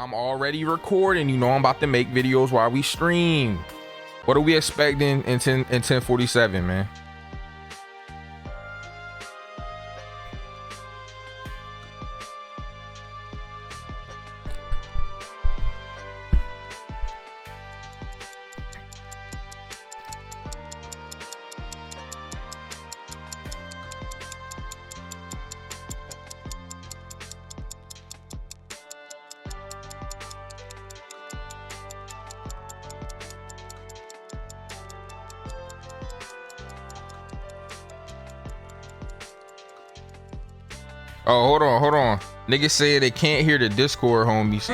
I'm already recording. You know I'm about to make videos while we stream. What are we expecting in 1047, man? Oh, hold on. Niggas say they can't hear the Discord, homies.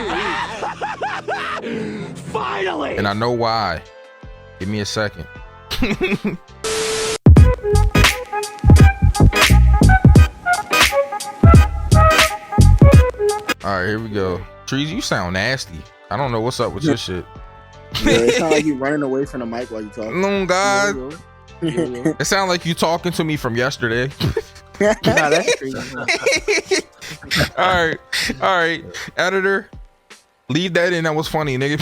Finally! And I know why. Give me a second. All right, here we go. Trees, you sound nasty. I don't know what's up with your shit. Yeah, it sounds like you running away from the mic while you talking. No, God. It sounds like you talking to me from yesterday. Nah, that's crazy. all right, editor, leave that in. That was funny, nigga.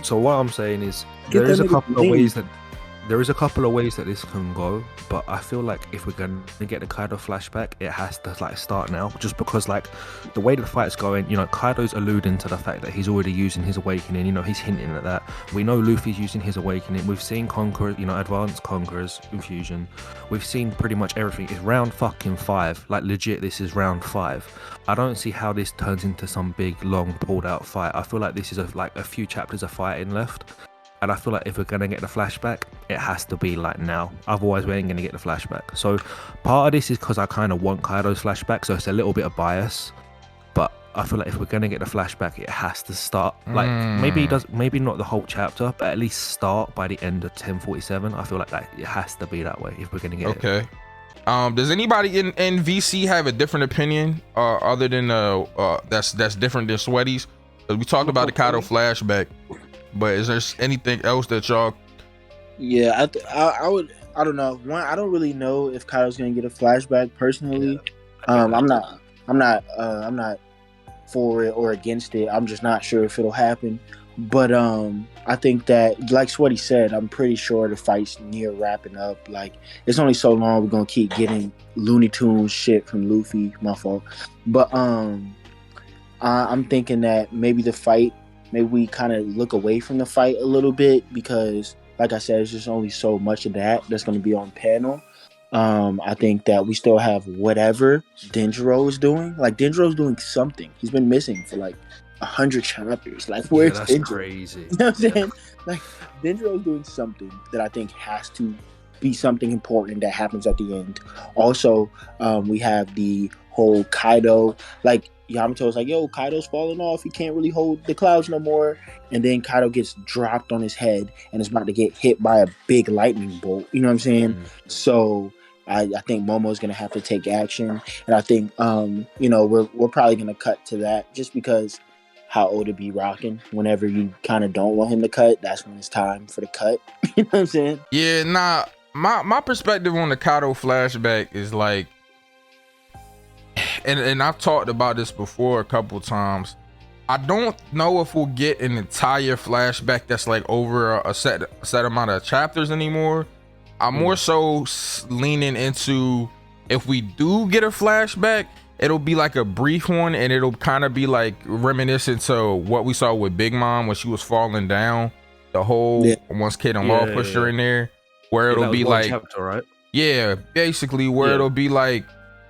So what I'm saying is Get there is that a nigga couple of clean. ways that this can go, but I feel like if we're gonna get the Kaido flashback, it has to like start now, just because like the way the fight's going, you know, Kaido's alluding to the fact that he's already using his awakening, you know, he's hinting at that. We know Luffy's using his awakening. We've seen Conqueror, you know, advanced Conqueror's infusion. We've seen pretty much everything. It's round fucking 5, like legit. This is round 5. I don't see how this turns into some big long pulled out fight. I feel like this is like a few chapters of fighting left. And I feel like if we're going to get the flashback, it has to be like now. Otherwise, we ain't going to get the flashback. So part of this is because I kind of want Kaido's flashback. So it's a little bit of bias. But I feel like if we're going to get the flashback, it has to start. Like maybe not the whole chapter, but at least start by the end of 1047. I feel like that it has to be that way if we're going to get it. Okay. Does anybody in VC have a different opinion other than that's different than Sweaty's? 'Cause we talked about the Kaido flashback. But is there anything else that y'all? Yeah, I don't know. One, I don't really know if Kaido's gonna get a flashback personally. I'm not for it or against it. I'm just not sure if it'll happen. But I think that, like Sweaty said, I'm pretty sure the fight's near wrapping up. Like, it's only so long we're gonna keep getting Looney Tunes shit from Luffy. My fault. But I'm thinking that maybe we kind of look away from the fight a little bit, because like I said, it's just only so much of that's going to be on panel. I think that we still have whatever Denjiro is doing. Like, Denjiro's doing something. He's been missing for like 100 chapters. Like, where's that's Denjiro? crazy. You know what I'm saying? Like, Denjiro's doing something that I think has to be something important that happens at the end. Also, we have the whole Kaido, like, Yamato's like, yo, Kaido's falling off. He can't really hold the clouds no more. And then Kaido gets dropped on his head and is about to get hit by a big lightning bolt. You know what I'm saying? So I think Momo's going to have to take action. And I think, we're probably going to cut to that, just because how Oda be rocking. Whenever you kind of don't want him to cut, that's when it's time for the cut. You know what I'm saying? Yeah, nah. My perspective on the Kaido flashback is like, and I've talked about this before a couple times. I don't know if we'll get an entire flashback that's like over a set amount of chapters anymore. I'm more so leaning into, if we do get a flashback, it'll be like a brief one, and it'll kind of be like reminiscent to what we saw with Big Mom when she was falling down. The whole once Kid and Law pushed her in there, where it'll be like chapter, right? Yeah, basically where it'll be like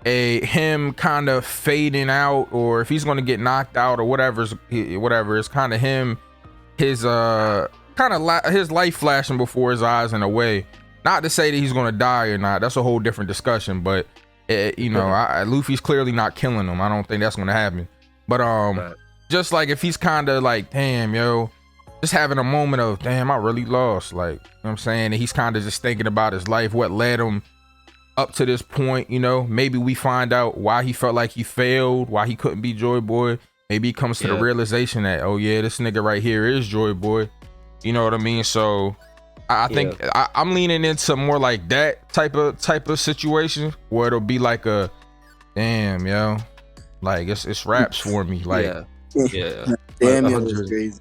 him kind of fading out, or if he's going to get knocked out or whatever, it's kind of him, his his life flashing before his eyes in a way. Not to say that he's going to die or not, that's a whole different discussion, but Luffy's clearly not killing him. I don't think that's going to happen. But just like if he's kind of like, damn, yo, just having a moment of, damn, I really lost, like, you know what I'm saying, and he's kind of just thinking about his life, what led him up to this point. You know, maybe we find out why he felt like he failed, why he couldn't be Joy Boy. Maybe he comes to the realization that, oh yeah, this nigga right here is Joy Boy. You know what I mean? So I think I'm leaning into more like that type of situation, where it'll be like a, damn, yo, Like it's raps for me. Like yeah. Damn, it was crazy.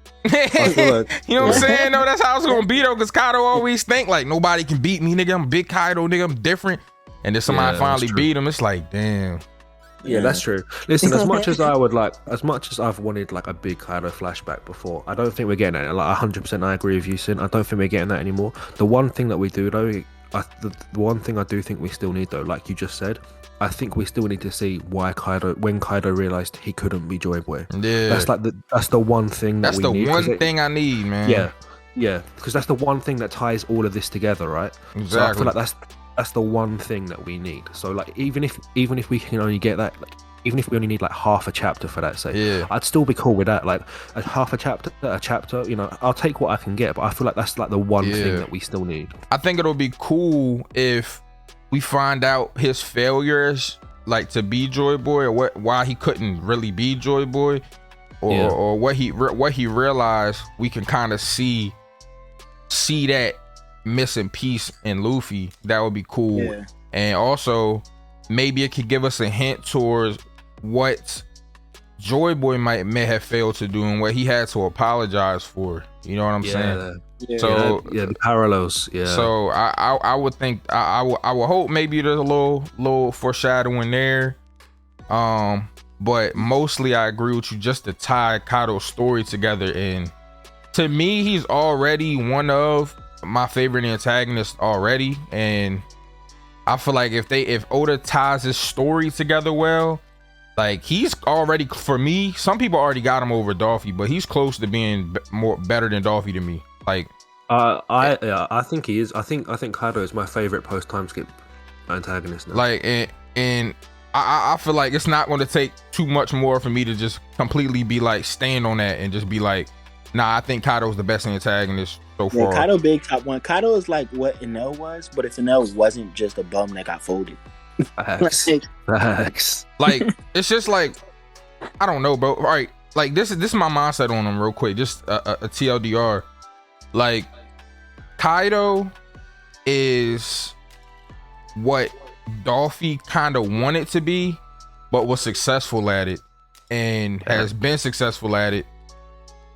You know what I'm saying? No, that's how it's gonna be though, because Kaido always think like nobody can beat me, nigga. I'm big Kaido, nigga. I'm different. And then somebody finally beat him. It's like, damn. Yeah, that's true. Listen, as much as I've wanted like a big Kaido flashback before, I don't think we're getting that. Like 100%, I agree with you, Sin. I don't think we're getting that anymore. The one thing that we do though, the one thing I do think we still need though, like you just said, I think we still need to see when Kaido realized he couldn't be Joy Boy. Yeah, that's the one thing that we need. That's the one thing I need, man. Yeah, because that's the one thing that ties all of this together, right? Exactly. So I feel like that's the one thing that we need. So like even if we can only get that, like even if we only need like half a chapter for that sake, I'd still be cool with that. Like half a chapter, you know, I'll take what I can get, but I feel like that's like the one thing that we still need. I think it'll be cool if we find out his failures, like to be Joy Boy, or why he couldn't really be Joy Boy, or what he realized. We can kind of see that missing piece in Luffy. That would be cool. And also maybe it could give us a hint towards what Joy Boy may have failed to do and what he had to apologize for. You know what I'm saying? So the parallels. So I would think I would hope maybe there's a little foreshadowing there. But mostly I agree with you, just to tie Kaido's story together. And to me, he's already one of my favorite antagonists already. And I feel like if Oda ties his story together well, like he's already, for me, some people already got him over Dolphy, but he's close to being better than Dolphy to me. Like I think he is. I think Kaido is my favorite post time skip antagonist now. Like and I feel like it's not going to take too much more for me to just completely be like stand on that and just be like, nah, I think Kaido's the best antagonist so far. Kaido big top one. Kaido is like what Enel was, but if Enel wasn't just a bum that got folded. Facts. Like it's just like, I don't know, bro. All right, like this is my mindset on him real quick. Just a TLDR. Like Kaido is what Dolphy kind of wanted to be, but was successful at it and has been successful at it.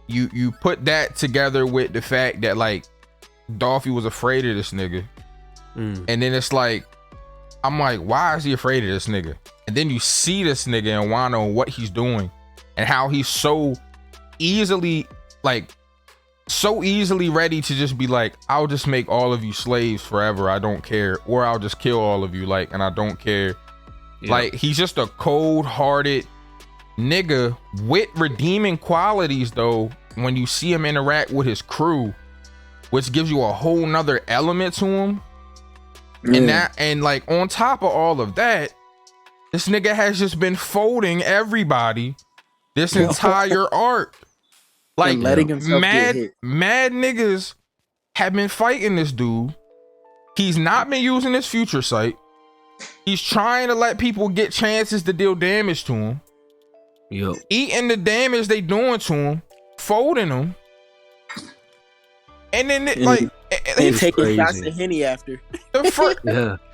You put that together with the fact that like Dolphy was afraid of this nigga, and then it's like, I'm like, why is he afraid of this nigga? And then you see this nigga in Wano and what he's doing and how he's so easily ready to just be like, I'll just make all of you slaves forever, I don't care, or I'll just kill all of you, like, and I don't care. Like he's just a cold-hearted nigga with redeeming qualities though when you see him interact with his crew, which gives you a whole nother element to him. And like on top of all of that, this nigga has just been folding everybody this entire arc. Like letting himself get hit. Mad niggas have been fighting this dude. He's not been using his future sight. He's trying to let people get chances to deal damage to him. Eating the damage they doing to him, folding him, and then and taking shots of Henny after. And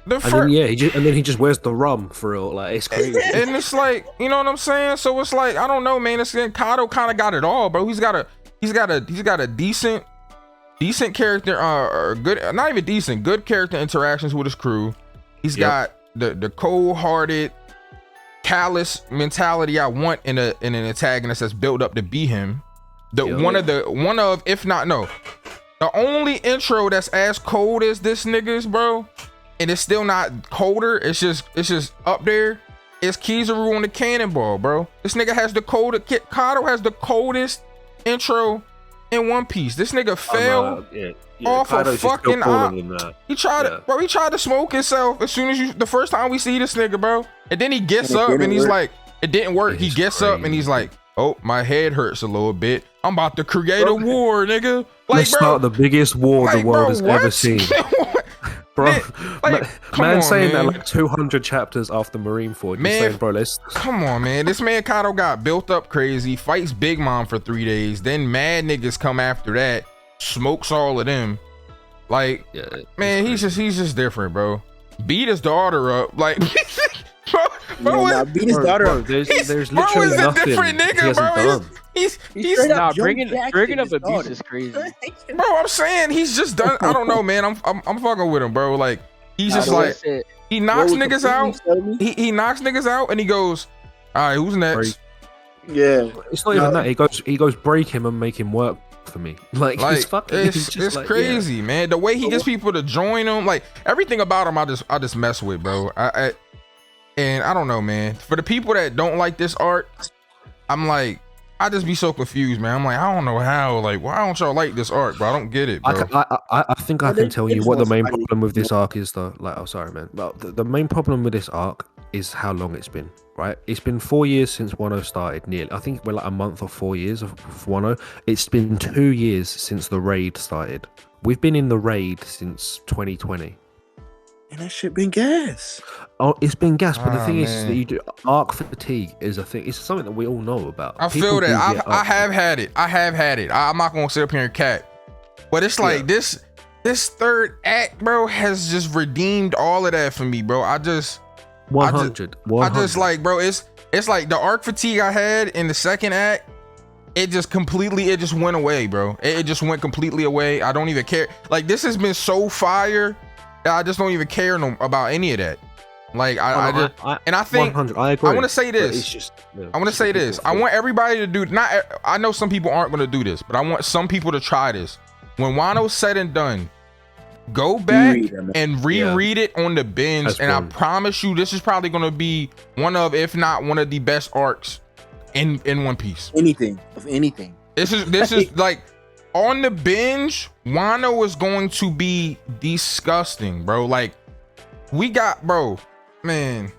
then he just wears the rum for real. Like it's crazy. And it's like, you know what I'm saying? So it's like, I don't know, man. It's Kaido kind of got it all, bro. He's got a decent character, or good, not even decent, good character interactions with his crew. He's got the cold-hearted, callous mentality I want in an antagonist that's built up to be him. The only intro that's as cold as this nigga's, bro, and it's still not colder, it's just up there, it's Kizaru on the cannonball, bro. This nigga has Kaido has the coldest intro in One Piece. This nigga fell off a fucking he tried to smoke himself as soon as the first time we see this nigga, bro. And then he gets up and he's like, it didn't work. He gets up and he's like, oh, my head hurts a little bit. I'm about to create a war, nigga. Like, let's start the biggest war the world has ever seen. Bro, man saying that like 200 chapters after Marineford. Man, saying, bro, let's come on, man. This man Kaido got built up crazy, fights Big Mom for 3 days, then mad niggas come after that, smokes all of them. Like, man, he's just different, bro. Beat his daughter up, like, Bro, nah, beat his daughter up. There's bro literally is a nothing different he nigga, hasn't bro. done. He's straight up Nah, Joe bringing Jackson up his abuse daughter. is crazy. bro. I'm saying he's just done. I don't know, man. I'm fucking with him, bro. Like he's Nah, just the way like said- he knocks What would niggas out. completely sell me- He knocks niggas out, and he goes, "All right, who's next?" Yeah, It's not even No. that. He goes break him and make him work for me. Like Like he's fucking. he's just it's like, crazy, man. The way he gets people to join him, like everything about him, I just mess with, bro. And I don't know, man. For the people that don't like this art, I'm like, I just be so confused, man. I'm like, I don't know how. Like, why don't y'all like this art, bro? I don't get it, bro. I think I Well, can they tell you just what the want main somebody- problem with this arc is, though. Like, oh, sorry, man. But the main problem with this arc is how long it's been, right? It's been 4 years since Wano started, nearly. I think we're like a month or 4 years of Wano. It's been 2 years since the raid started. We've been in the raid since 2020. and that shit been gas. Oh, it's been gas, but the Oh, thing is man. that you do arc fatigue is a thing. It's something that we all know about. I People feel that do I get arc have had it. I have had it. I'm not gonna sit up here and cat, but it's like this third act, bro, has just redeemed all of that for me, bro. I just 100. I just like, bro, it's like the arc fatigue I had in the second act. It just went away, bro. It just went completely away. I don't even care. Like this has been so fire that I just don't even care about any of that. Like I think 100. I agree. I want to say but this. it's just, yeah, I want to it's say just this. people I feel- want everybody to do. I know some people aren't going to do this, but I want some people to try this. When Wano's said and done, go back Reread them. and reread it on the binge, That's and I fun. promise you, this is probably going to be one of, if not one of the best arcs in One Piece. Anything. This is like on the binge. Wano is going to be disgusting, bro. Like we got, bro, man.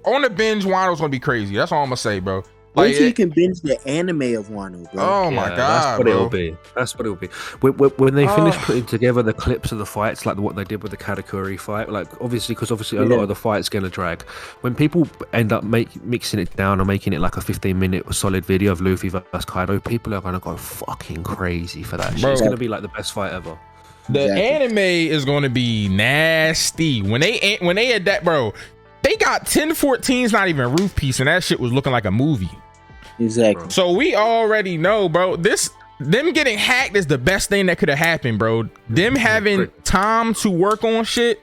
On the binge, Wano's gonna be crazy. That's all I'm gonna say, bro. Wait Like, till you can binge the anime of Wano, bro. oh my Yeah, god, that's what bro. it'll be. That's what it'll be. When they finish Oh. putting together the clips of the fights, like what they did with the Katakuri fight, like obviously a lot of the fights gonna drag. When people end up mixing it down and making it like a 15-minute solid video of Luffy versus Kaido, people are gonna go fucking crazy for that shit. Bro. It's gonna be like the best fight ever. The Exactly. anime is going to be nasty when they had that, bro. They got 1014's not even roof piece, and that shit was looking like a movie. Exactly. So we already know, bro. Them getting hacked is the best thing that could have happened, bro. Them having time to work on shit,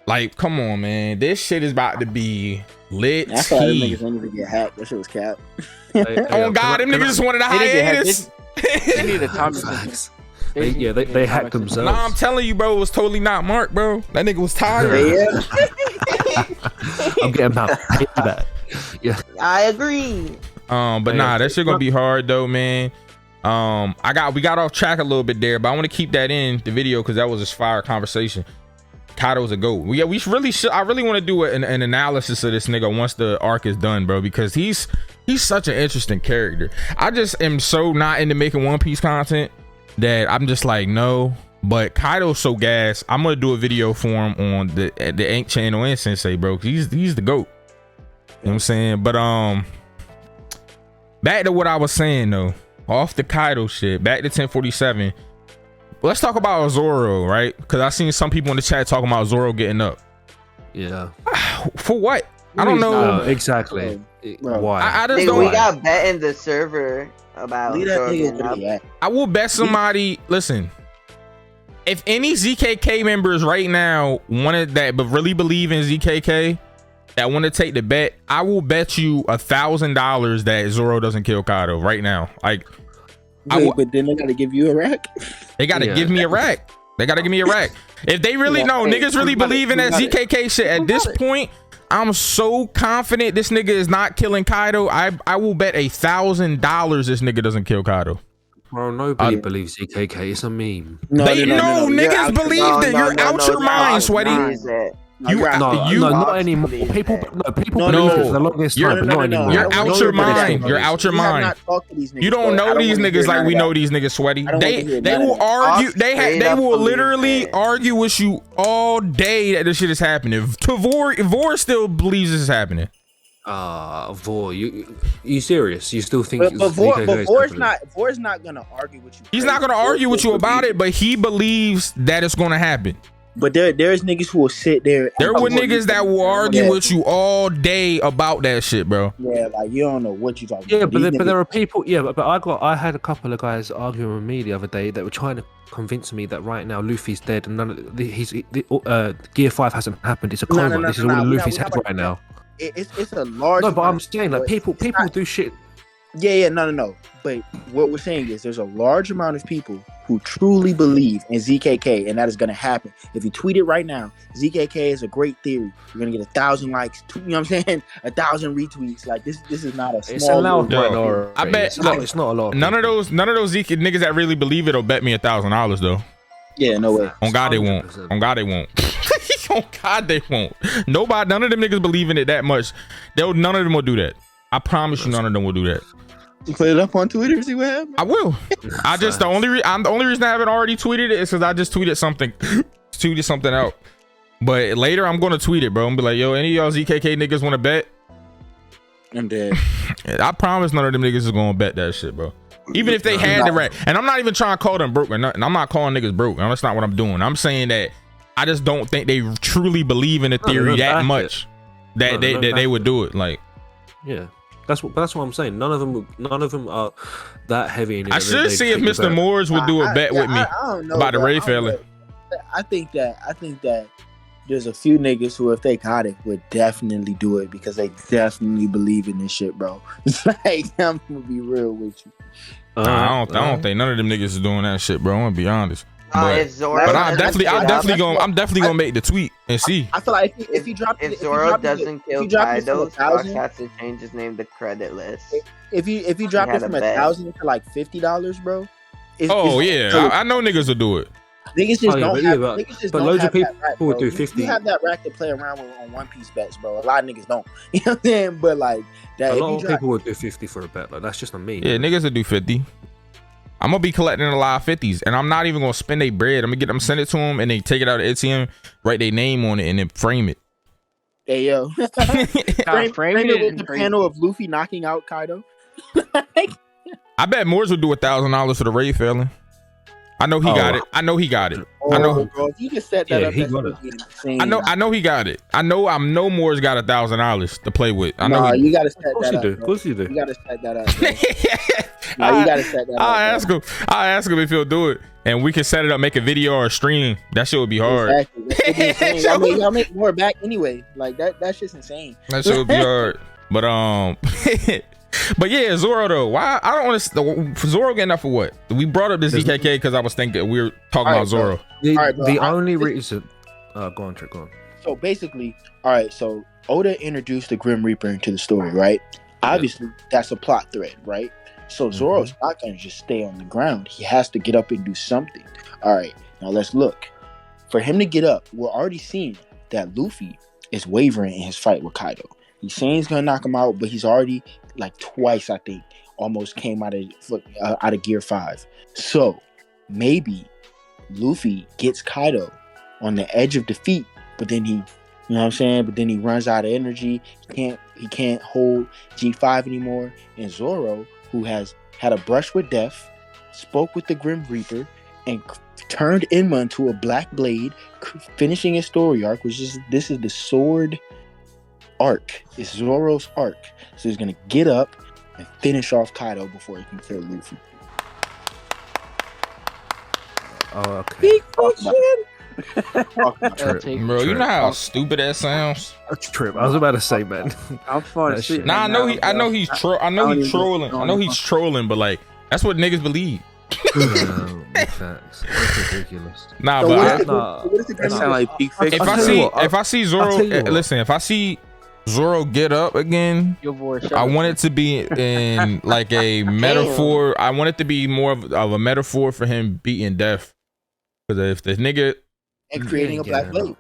like, come on, man. This shit is about to be lit. That's why them niggas ain't even get hacked. That shit was cap. Oh God, them niggas just wanted a They didn't get hiatus. They need a time Facts. extension. They hacked themselves. Nah, I'm telling you, bro, it was totally not Mark, bro. That nigga was tired. Yeah. I'm getting about that. Yeah. I agree. But nah, that shit gonna be hard though, man. We got off track a little bit there, but I want to keep that in the video because that was a fire conversation. Kaido's a goat. We really should. I really want to do an analysis of this nigga once the arc is done, bro, because he's such an interesting character. I just am so not into making One Piece content that I'm just like, no. But Kaido's so gas. I'm gonna do a video for him on the Ink channel and Synsei, bro. 'Cause he's the goat. You know what I'm saying? But back to what I was saying though. Off the Kaido shit. Back to 1047. Let's talk about Zoro, right? Because I seen some people in the chat talking about Zoro getting up. Yeah. For what? I don't know. No, exactly. Bro. Why? I just Nigga, don't. we got bet in the server about Leave that Zoro nigga getting where up. he at. I will bet somebody. Listen, if any ZKK members right now wanted that, but really believe in ZKK, that want to take the bet, I will bet you $1,000 that Zoro doesn't kill Kaido right now. Like, Wait, but then they gotta give you a rack. they gotta Yeah. give me a rack. They gotta give me a rack. If they really Yeah, know, hey, niggas really who got it? believe in Who that got it? ZKK shit. At this point, I'm so confident this nigga is not killing Kaido. I will bet $1,000 this nigga doesn't kill Kaido. Bro, nobody believes ZKK. It's a meme. They know You're niggas out- believe No, that no, you're no, out no, your no, mind, no, Sweaty. no, is it? You you're out- out- you- No, Fox not anymore. believes People, that. no, people No, believe no, it for the longest You're- time, but not anymore. You're out your Nobody mind. believes You're it. out your We have mind. not talked to these niggas, You don't bro. I know don't these wanna hear niggas like none we of know that. these niggas, Sweaty. I don't wanna They hear they none of will that. argue. Fox They straight they up will believes literally it. argue with you all day that this shit is happening. Vor still believes this is happening. Vor, you serious? You still think But ZKK is Vor's happening? not gonna argue with you. He's not gonna argue with you about it, but he believes that it's gonna happen. But there's niggas who will sit there. There were niggas that will argue with you all day about that shit, bro. Yeah, like you don't know what you talking Yeah, about. but there are people. Yeah, but I had a couple of guys arguing with me the other day that were trying to convince me that right now Luffy's dead and none of Gear 5 hasn't happened. It's a coma. This is all in Luffy's head right now. It's a large. No, but I'm saying like people do shit. Yeah, no. But what we're saying is there's a large amount of people who truly believe in ZKK, and that is going to happen. If you tweet it right now, ZKK is a great theory. You're going to get 1,000 likes, you know what I'm saying? 1,000 retweets. Like this is not a small. It's a loud minority. I bet it's not a lot. None of those ZK niggas that really believe it'll bet me $1,000 though. Yeah, no way. On God they won't. On God they won't. On God they won't. None of them niggas believe in it that much. None of them will do that. I promise you, none of them will do that. You put it up on Twitter, see what happens? I will. I just the only reason I haven't already tweeted it is because I just tweeted something out. But later I'm gonna tweet it, bro. I'm be like, yo, any of y'all ZKK niggas want to bet? I'm dead. I promise none of them niggas is gonna bet that shit, bro. Even if they had the right. And I'm not even trying to call them broke or nothing. I'm not calling niggas broke. That's not what I'm doing. I'm saying that I just don't think they truly believe in the theory that much that they would do it. Like, yeah. That's what I'm saying. None of them are that heavy. I should see if Mr. Moores would do a bet with me about the Ray fella. I think that there's a few niggas who, if they got it, would definitely do it because they definitely believe in this shit, bro. It's like, I'm gonna be real with you. I don't think none of them niggas is doing that shit, bro. I'm gonna be honest. But I'm definitely gonna make the tweet and see. I feel like if Zoro doesn't kill Kaido, Fox has to change his name to credit list. If you drop it from $1,000 to like $50, bro. I know niggas will do it. Niggas just don't have. But loads of people would do 50. You have that rack to play around with on One Piece bets, bro. A lot of niggas don't. You know what I'm saying? But like that, a lot of people would do 50 for a bet. Like that's just a me. Yeah, niggas would do 50. I'm gonna be collecting a lot of 50s, and I'm not even gonna spend their bread. I'm gonna get them, send it to them, and they take it out of ATM, write their name on it, and then frame it. Hey yo, frame it with the panel of Luffy knocking out Kaido. I bet Moores would do $1,000 for the Ray fella. I know he got it. I know he got it. I know. Bro, if you just set that up, he got it. insane. I know he got it. I know Moore's got $1,000 to play with. I know. You gotta set that up. Of course you do. You gotta set that up. You gotta set that up. I'll ask him if he'll do it, and we can set it up, make a video or a stream. That shit would be hard. Exactly. Y'all make more back anyway. Like that shit's insane. That shit would be hard. But but yeah, Zoro though. Why I don't want to Zoro getting up for what? We brought up this ZKK because I was thinking we were talking about Zoro. The only reason. Go on, Trick. Go on. So basically, all right. So Oda introduced the Grim Reaper into the story, right? Obviously, that's a plot thread, right? So Zoro's not gonna just stay on the ground. He has to get up and do something. All right. Now let's look. For him to get up, we're already seeing that Luffy is wavering in his fight with Kaido. He's saying he's gonna knock him out, but he's already like twice, I think, almost came out of Gear 5. So maybe Luffy gets Kaido on the edge of defeat, but then he, you know what I'm saying? But then he runs out of energy. He can't hold G5 anymore. And Zoro, who has had a brush with death, spoke with the Grim Reaper, and turned Enma into a black blade, finishing his story arc, this is the sword arc. It's Zoro's arc. So he's gonna get up and finish off Kaido before he can kill Luffy. Oh, okay. Bro, you know how stupid that sounds? Trip. I was about to say, man. I'm far shit. Nah, I know he's trolling. I know he's trolling, but like that's what niggas believe. Facts. That's ridiculous. Nah, So but what is the That sound like peak fiction. if I see Zoro, listen, if I see Zoro get up again, I want it to be in like a metaphor. I want it to be more of a metaphor for him beating death. Because if the nigga and creating a black blade.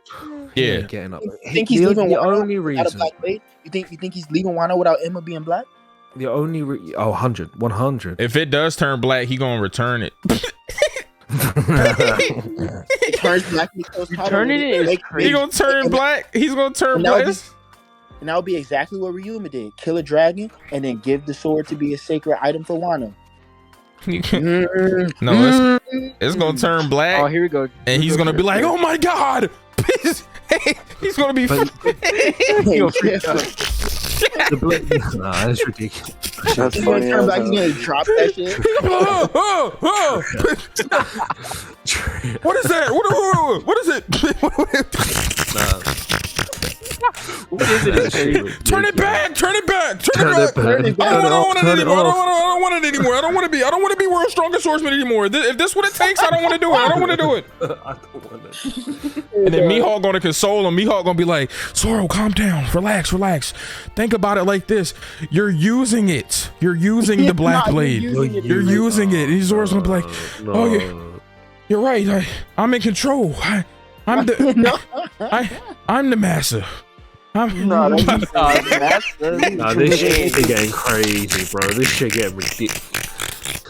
Yeah. Getting up. You think he's leaving the Wano only without a reason. black blade? You think he's leaving Wano without Emma being black? The only 100. If it does turn black, he gonna return it. It turns black. Returning it is crazy. He gonna turn black. He's gonna turn black. And that would be exactly what Ryuma did. Kill a dragon and then give the sword to be a sacred item for Wano. No, it's gonna turn black. Oh, here we go. And he's gonna be like, "Oh my god!" He's gonna be. Nah, that's ridiculous. That's He's funny. gonna turn back. He's gonna drop that shit. What is that? What is it? What is it? Turn it back! Turn it back! Turn it back. I don't want it anymore. I don't want it anymore. I don't want to be world's strongest swordsman anymore. If this what it takes, I don't want to do it. I don't want to do it. I don't want it. And then Mihawk gonna console him. Mihawk gonna be like, Zoro, calm down, relax. Think about it like this: you're using it. You're using the black blade. You're using it. And Zoro's gonna be like, oh yeah, you're right. I'm in control. I'm the I'm the master. No, this shit is getting crazy, bro. This shit getting ridiculous.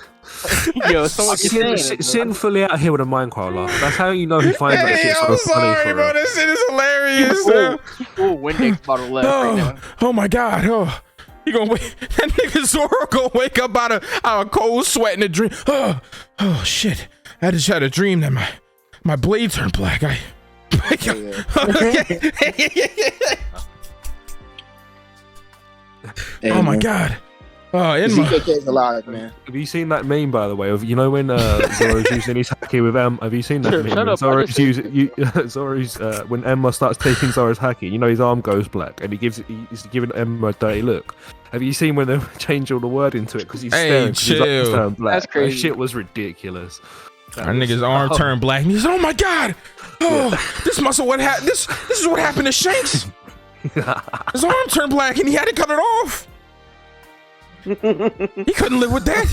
Yo, someone sinfully out here with a Minecraft laugh. That's how you know he finds that shit so I'm funny. sorry, bro. This shit is hilarious. Oh, Windex bottle left right now. Oh my god. Oh, he gonna wait. That nigga Zoro gonna wake up out of cold sweat in a dream. Oh shit. I just had a dream that my blade turned black. Oh my god. Oh, ZKK is alive, man. Have you seen that meme, by the way, of, you know, when Zoro's using his haki with have you seen that meme? Shut up, Zoro's when Emma starts taking Zoro's haki, you know, his arm goes black and he's giving Emma a dirty look. Have you seen when they change all the word into it because he's staring? Chill. His arm turned black. That's crazy. That shit was ridiculous. That nigga's arm turned black and he's, oh my god. Oh, this muscle this is what happened to Shanks. His arm turned black and he had to cut it off. He couldn't live with that.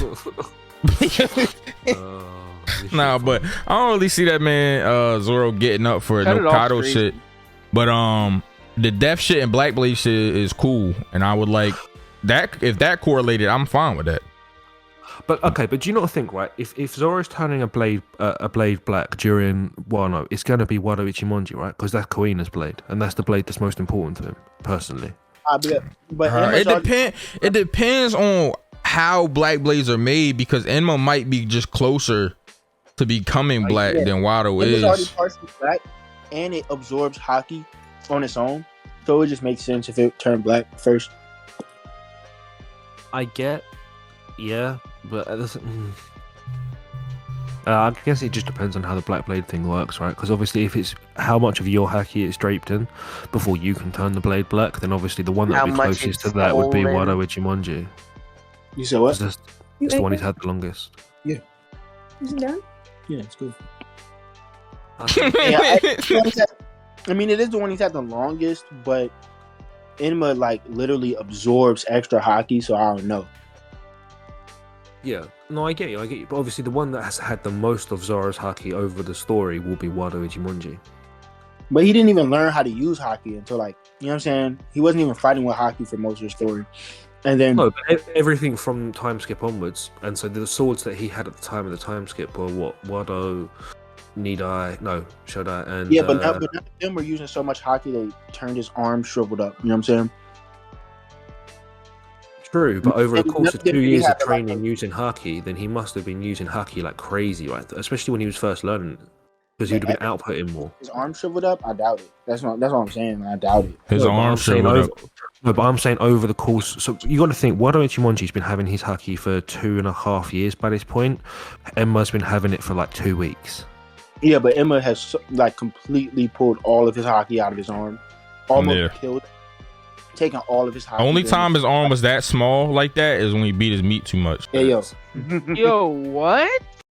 Nah, but I don't really see that man Zoro getting up for no Kaido shit. But the death shit and Black Blade shit is cool, and I would like that. If that correlated, I'm fine with that. But okay, but do you not think, right? If Zoro's turning a blade black during Wano, it's going to be Wado Ichimonji, right? Because that's Kuina's blade, and that's the blade that's most important to him personally. But it depends on how black blades are made, because Enma might be just closer to becoming black than Wado is. It's already partially black, and it absorbs haki on its own, so it just makes sense if it turned black first. I get, yeah, but I guess it just depends on how the black blade thing works, right? Because obviously, if it's how much of your haki it's draped in before you can turn the blade black, then obviously the one that would be closest to that would be Wado Ichimonji. You said what? That's the one he's had the longest. Yeah. Is it done? Yeah, it's good. Yeah, I mean, it is the one he's had the longest, but Enma like literally absorbs extra haki, so I don't know. Yeah, no, I get you. But obviously, the one that has had the most of Zoro's haki over the story will be Wado Ichimonji. But he didn't even learn how to use haki until, like, you know what I'm saying? He wasn't even fighting with haki for most of the story. And then everything from time skip onwards, and so the swords that he had at the time of the time skip were what? Wado, Shodai, and yeah, but none of them were using so much haki they turned his arm shriveled up. You know what I'm saying? True, but over the course of 2 years of training using haki, then he must have been using haki like crazy, right? Especially when he was first learning, because he'd have been outputting more. His arm shriveled up? I doubt it. That's what I'm saying. I doubt it. His arm shriveled up. No, but I'm saying over the course. So you got to think, Wado Ichimonji's been having his haki for 2.5 years by this point. Emma's been having it for like 2 weeks. Yeah, but Emma has like completely pulled all of his haki out of his arm, almost killed. Taking all of his haki. Only time his arm was that small like that is when he beat his meat too much. Yeah, yo, what?